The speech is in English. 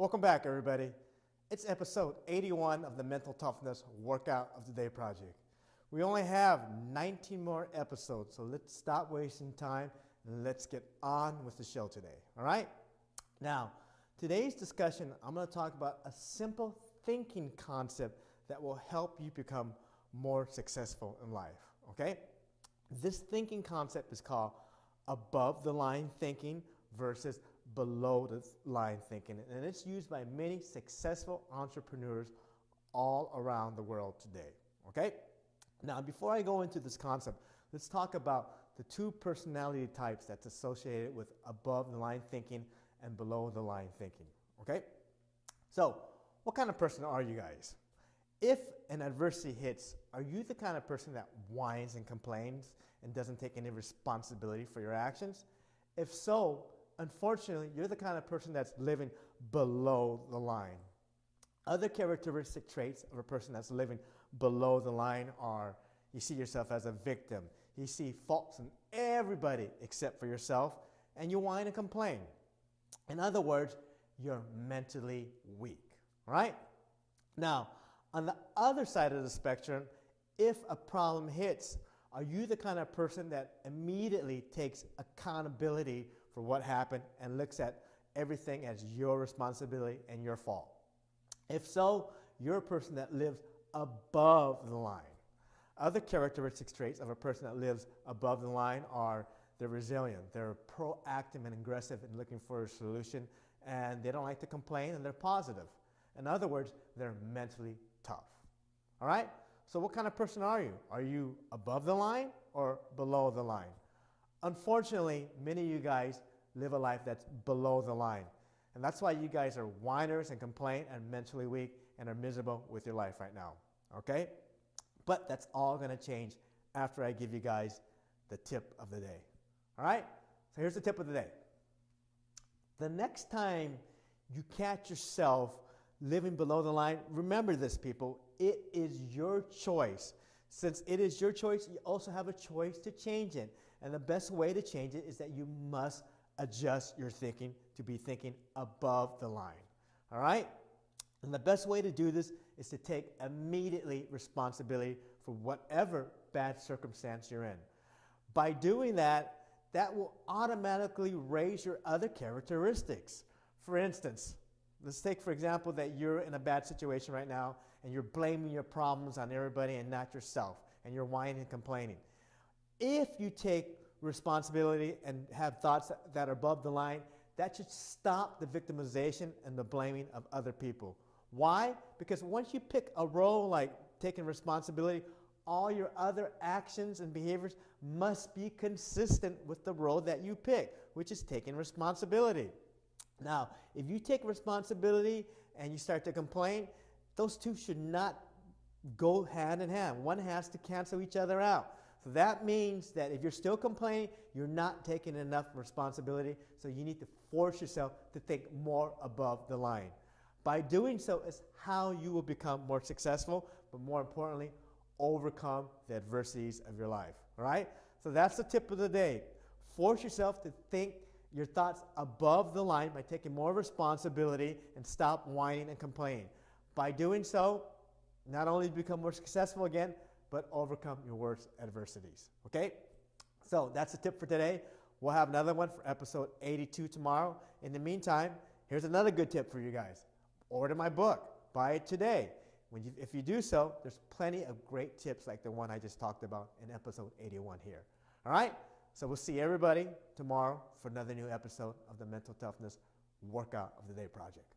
Welcome back, everybody. It's episode 81 of the Mental Toughness Workout of the Day project. We only have 19 more episodes, so let's stop wasting time and let's get on with the show today, all right? Now, today's discussion, I'm going to talk about a simple thinking concept that will help you become more successful in life, okay? This thinking concept is called above the line thinking versus below the line thinking, and it's used by many successful entrepreneurs all around the world today, okay? Now, before I go into this concept, let's talk about the two personality types that's associated with above the line thinking and below the line thinking, okay? So, what kind of person are you guys? If an adversity hits, are you the kind of person that whines and complains and doesn't take any responsibility for your actions? If so, unfortunately, you're the kind of person that's living below the line. Other characteristic traits of a person that's living below the line are you see yourself as a victim, you see faults in everybody except for yourself, and you whine and complain. In other words, you're mentally weak, right? Now, on the other side of the spectrum, if a problem hits, are you the kind of person that immediately takes accountability for what happened and looks at everything as your responsibility and your fault? If so, you're a person that lives above the line. Other characteristic traits of a person that lives above the line are they're resilient, they're proactive and aggressive in looking for a solution, and they don't like to complain, and they're positive. In other words, they're mentally tough. All right? So what kind of person are you? Are you above the line or below the line? Unfortunately, many of you guys live a life that's below the line. And that's why you guys are whiners and complain and mentally weak and are miserable with your life right now. Okay? But that's all going to change after I give you guys the tip of the day. All right? So here's the tip of the day. The next time you catch yourself living below the line, remember this, people. It is your choice. Since it is your choice, you also have a choice to change it. And the best way to change it is that you must adjust your thinking to be thinking above the line. All right? And the best way to do this is to take immediately responsibility for whatever bad circumstance you're in. By doing that, that will automatically raise your other characteristics. For instance, let's take, for example, that you're in a bad situation right now and you're blaming your problems on everybody and not yourself, and you're whining and complaining. If you take responsibility and have thoughts that are above the line, that should stop the victimization and the blaming of other people. Why? Because once you pick a role like taking responsibility, all your other actions and behaviors must be consistent with the role that you pick, which is taking responsibility. Now, if you take responsibility and you start to complain, those two should not go hand in hand. One has to cancel each other out. So that means that if you're still complaining, you're not taking enough responsibility, so you need to force yourself to think more above the line. By doing so is how you will become more successful, but more importantly, overcome the adversities of your life. All right? So that's the tip of the day. Force yourself to think your thoughts above the line by taking more responsibility and stop whining and complaining. By doing so, not only become more successful again, but overcome your worst adversities. Okay? So that's the tip for today. We'll have another one for episode 82 tomorrow. In the meantime, here's another good tip for you guys. Order my book. Buy it today. If you do so, there's plenty of great tips like the one I just talked about in episode 81 here. All right? So we'll see everybody tomorrow for another new episode of the Mental Toughness Workout of the Day project.